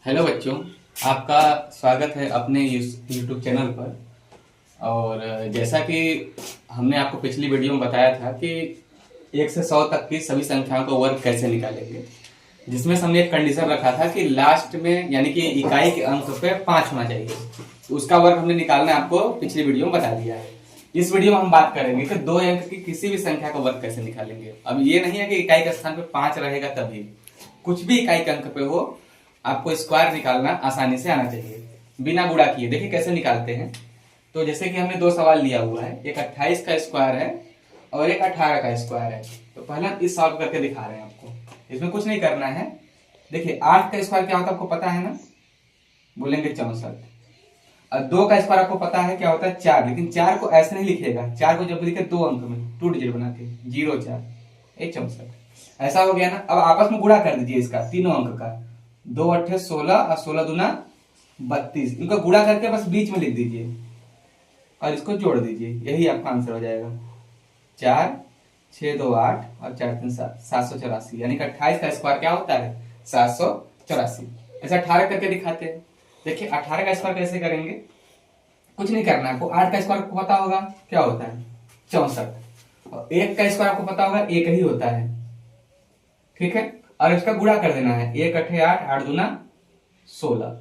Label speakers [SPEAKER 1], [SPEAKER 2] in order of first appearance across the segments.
[SPEAKER 1] Hello बच्चों, आपका स्वागत है अपने यूट्यूब चैनल पर। और जैसा कि हमने आपको पिछली वीडियो में बताया था कि 1 से 100 तक की सभी संख्याओं का वर्ग कैसे निकालेंगे, जिसमें हमने एक कंडीशन रखा था कि लास्ट में यानी कि इकाई के अंक पे 5 होना चाहिए। तो उसका वर्ग हमने निकालना आपको पिछली वीडियो में बता दिया है। इस वीडियो में हम बात करेंगे कि 2 अंक की किसी भी संख्या का वर्ग कैसे निकालेंगे। अब ये नहीं है कि इकाई के स्थान पे 5 रहेगा तभी, कुछ भी इकाई के अंक पे हो आपको स्क्वायर निकालना आसानी से आना चाहिए बिना गुणा किए। देखिए कैसे निकालते हैं। तो जैसे कि हमने 2 सवाल लिया हुआ है, एक 28 का स्क्वायर है और एक 18 का स्क्वायर है। तो पहले हम इस सॉल्व करके दिखा रहे हैं आपको। इसमें कुछ नहीं करना है। देखिए 8 का स्क्वायर क्या होता है आपको पता है ना, बोलेंगे 64। और 2 का स्क्वायर आपको पता है क्या होता है 4, लेकिन 4 को ऐसे नहीं लिखेगा। 4 को जब लिखे 2 अंक में 2 डिजिट बना के 0 4 64 ऐसा हो गया ना। अब आपस में गुणा कर दीजिए इसका तीनों अंक का। 2 अट्ठे 16 और 16 दूना 32, इनका गुणा करके बस बीच में लिख दीजिए और इसको जोड़ दीजिए, यही आपका आंसर हो जाएगा। 4 6 2 8 और 4 3 7 784, यानी कि 28 का स्क्वायर क्या होता है 784। ऐसा 18 करके दिखाते हैं। देखिए 18 का स्क्वायर कैसे करेंगे, कुछ नहीं करना है आपको। 8 का स्क्वायर आपको पता होगा क्या होता है 64, और 1 का स्क्वायर आपको पता होगा 1 ही होता है, ठीक है। और इसका गुणा कर देना है, 1 अट्ठे 8 8 दूना 16।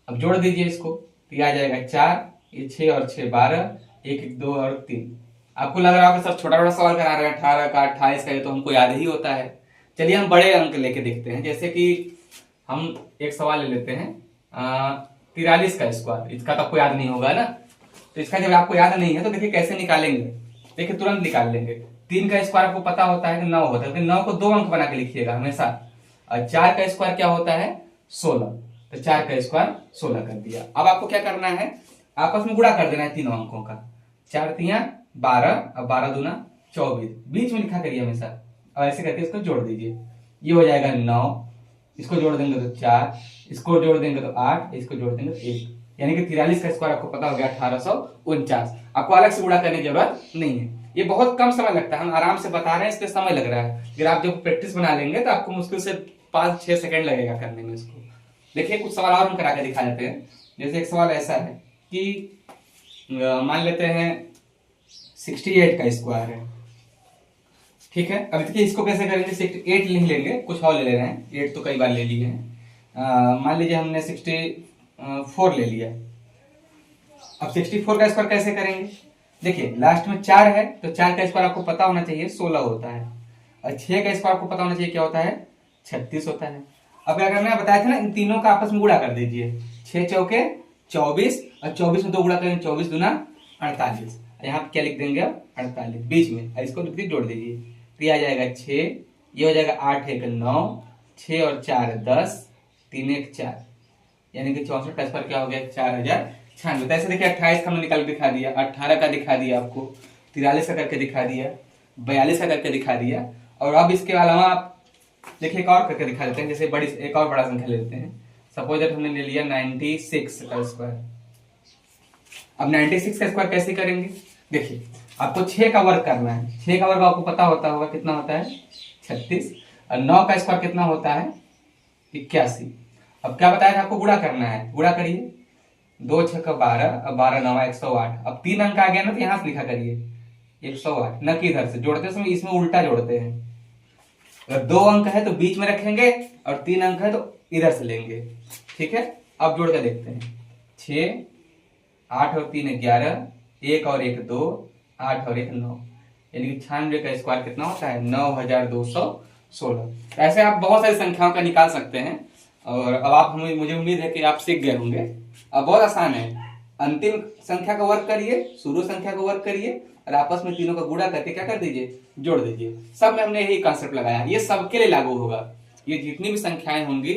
[SPEAKER 1] अब जोड़ दीजिए इसको तो ये आ जाएगा 4, ये 6 और 6 12, 1 1 2 और 3। आपको लग रहा होगा सर छोटा बड़ा सवाल करा रहे हैं, 18 का 28 का, ये तो हमको याद ही होता है। चलिए हम बड़े अंक लेके देखते हैं। जैसे कि हम एक सवाल ले लेते हैं 43 का स्क्वायर। इसका तो आपको याद नहीं होगा ना, तो इसका जब आपको याद नहीं है तो देखिए कैसे निकालेंगे। देखिए तुरंत निकाल लेंगे। 3 का स्क्वायर आपको पता होता है कि 9 होता है, लेकिन 9 को 2 अंक बना के लिखिएगा हमेशा। और 4 का स्क्वायर क्या होता है 16, तो 4 का स्क्वायर 16 कर दिया। अब आपको क्या करना है, आपस में गुणा कर देना है तीनों अंकों का। 4 तिया 12 और 12 दूना 24, बीच में लिखा करिए हमेशा और ऐसे करके इसको जोड़ दीजिए। ये हो जाएगा 9, इसको जोड़ देंगे तो 4, इसको जोड़ देंगे तो 8, इसको जोड़ देंगे तो 1, यानी कि 43 का स्क्वायर आपको पता हो गया 1849। आपको अलग से गुणा करने की जरूरत नहीं है। ये बहुत कम समय लगता है, हम आराम से बता रहे हैं इसलिए समय लग रहा है। अगर आप जब प्रैक्टिस बना लेंगे तो आपको मुश्किल से 5-6 सेकंड लगेगा करने में इसको। देखिए कुछ सवाल और हम करा के दिखा देते हैं। जैसे एक सवाल ऐसा है कि मान लेते हैं 68 का स्क्वायर है, ठीक है। अब देखिए इसको कैसे करेंगे, 68 नहीं लेंगे, कुछ और ले ले रहे हैं। 8 तो कई बार ले लिए हैं। मान लीजिए हमने 64 ले लिया। अब 64 का स्क्वायर कैसे करेंगे, देखिए लास्ट में 4 है तो 4 का स्क्वायर आपको पता होना चाहिए 16 होता है, और 6 का स्क्वायर आपको पता होना चाहिए क्या होता है 36 होता है। अब क्या करना है बताया था ना, इन तीनों का आपस में गुणा कर दीजिए। 6 चौके 24 और 24 में 2 गुणा करेंगे 24 दूना 48। यहाँ पे क्या लिख देंगे अब 48 बीच में, और इसको जोड़ दीजिए तो ये आ जाएगा 6, ये हो जाएगा 8 1 9, 6 और 4 10, 3 1 4, यानी कि 64 का स्क्वायर क्या हो गया 4096। ऐसे देखिए 28 का हमने निकाल के दिखा दिया, 18 का दिखा दिया आपको, 43 का करके दिखा दिया, 42 का करके दिखा दिया। और अब इसके अलावा आप देखिए एक और करके दिखा देते हैं। जैसे बड़ी एक और बड़ा संख्या ले लेते हैं। सपोज दैट हमने ले लिया 96 का स्क्वायर। अब 96 का स्क्वायर कैसे करेंगे, देखिए आपको 6 का वर्ग करना है। 6 का वर्ग आपको पता होता होगा कितना होता है 36, और 9 का स्क्वायर कितना होता है 81। अब क्या बताया था आपको गुणा करना है, गुणा करिए। 2 6 का 12 और 12 9 108। अब 3 अंक आ गया ना तो यहां से लिखा करिए 108, न कि इधर से। जोड़ते समय इसमें उल्टा जोड़ते हैं। अगर 2 अंक है तो बीच में रखेंगे और 3 अंक है तो इधर से लेंगे, ठीक है। अब जोड़ कर देखते हैं। 6 8 और 3 11, 1 और 1 2, 8 और 1 9, यानी कि 96 का स्क्वायर कितना होता है 9216। ऐसे आप बहुत सारी संख्याओं का निकाल सकते हैं। और अब आप मुझे उम्मीद है कि आप सीख गए होंगे। अब बहुत आसान है, अंतिम संख्या का वर्ग करिए, शुरू संख्या का वर्ग करिए और आपस में तीनों का गुणा करके क्या कर दीजिए जोड़ दीजिए। सब में हमने यही कॉन्सेप्ट लगाया, ये सबके लिए लागू होगा। ये जितनी भी संख्याएं होंगी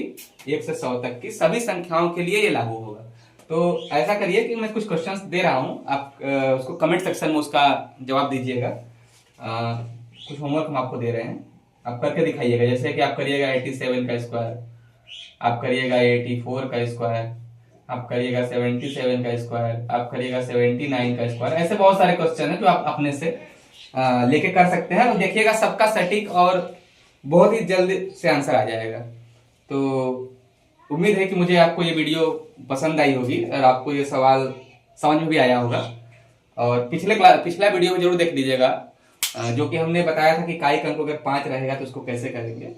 [SPEAKER 1] 1 से 100 तक की सभी संख्याओं के लिए ये लागू होगा। तो ऐसा करिए कि मैं कुछ क्वेश्चंस दे रहा हूं, आप उसको कमेंट सेक्शन में उसका जवाब दीजिएगा। कुछ होमवर्क हम आपको दे रहे हैं, आप करके दिखाइएगा। जैसे कि आप करिएगा 87 का स्क्वायर, आप करिएगा 84 का स्क्वायर, आप करिएगा 77 का स्क्वायर, आप करिएगा 79 का स्क्वायर। ऐसे बहुत सारे क्वेश्चन है जो आप अपने से लेके कर सकते हैं। तो देखिएगा सबका सटीक और बहुत ही जल्दी से आंसर आ जाएगा। तो उम्मीद है कि मुझे आपको ये वीडियो पसंद आई होगी और आपको ये सवाल समझ में भी आया होगा। और पिछला वीडियो में जरूर देख लीजिएगा, जो कि हमने बताया था कि कायिक अंक अगर 5 रहेगा तो उसको कैसे करेंगे।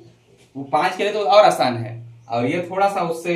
[SPEAKER 1] वो 5 के लिए तो और आसान है, और ये थोड़ा सा उससे